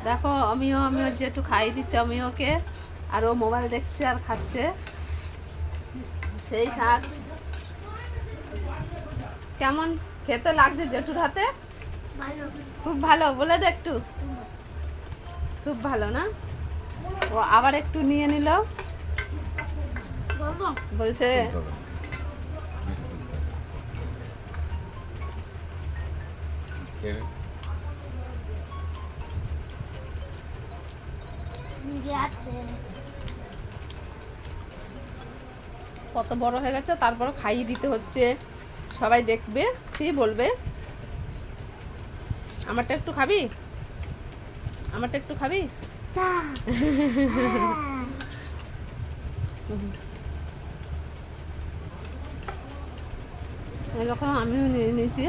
দেখো আমিও যে একটু খাইয়ে দিচ্ছি আমি ওকে, আর ও মোবাইল দেখছে আর খাচ্ছে সেই শাক। কেমন খেতে লাগছে জেঠুর হাতে? খুব ভালো, বলে দে একটু। খুব ভালো না? ও আবার একটু নিয়ে নিল, বলছে কত বড় হয়ে গেছে, তারপর খাইয়ে দিতে হচ্ছে, সবাই দেখবে সেই বলবে। আমারটা একটু খাবি? আমারটা একটু খাবি? এরকম আমিও নিয়ে নিয়েছি।